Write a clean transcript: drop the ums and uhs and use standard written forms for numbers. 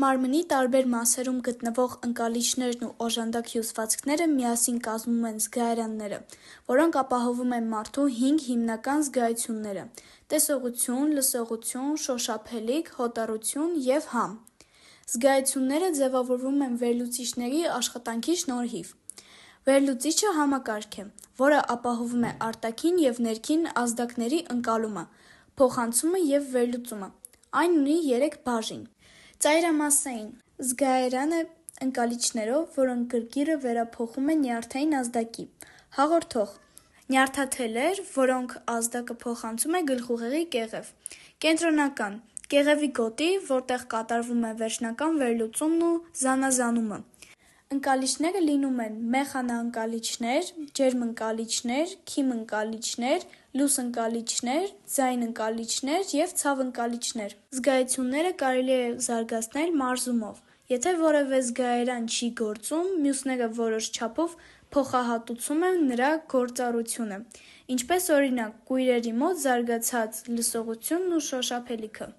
Մարմնի տարբեր մասերում գտնվող ընկալիչներն ու օժանդակ հյուսվածքները միասին կազմում են զգայարանները, որոնք ապահովում են մարդու 5 հիմնական զգայությունները՝ տեսողություն, լսողություն, շոշափելիք, հոտառություն և համ։ Զգայությունները ձևավորվում են վերլուծիչների աշխատանքի շնորհիվ։ Վերլուծիչը համակարգ է, որը ապահովում է արտաքին և ներքին ազդակների ընկալումը, փոխանցումը և վերլուծումը։ Այն ունի 3 բաժին։ Ծայրամասային զգայարան է ընկալիչներով, որոնք գրգիռը վերափոխում են նյարդային ազդակի։ Հաղորդող նյարդաթելեր, որոնք ազդակը փոխանցում է գլխուղեղի կեղև։ Կենտրոնական կեղևի գոտի, որտեղ կատարվում է վերջնական վերլուծումն ու զանազանումը։ Ընկալիչները լինում են մեխանաընկալիչներ, ջերմընկալիչներ, քիմընկալիչներ, լուսընկալիչներ, ձայնընկալիչներ և ցավընկալիչներ։ Զգայությունները կարելի է զարգացնել մարզումով։ Եթե որևէ զգայարան չի գործում, մյուսները որոշ չափով փոխհատուցում են նրա գործառությունը, ինչպես օրինակ՝ կույրերի մոտ զարգացած լսողությունն ու շոշափելիքը։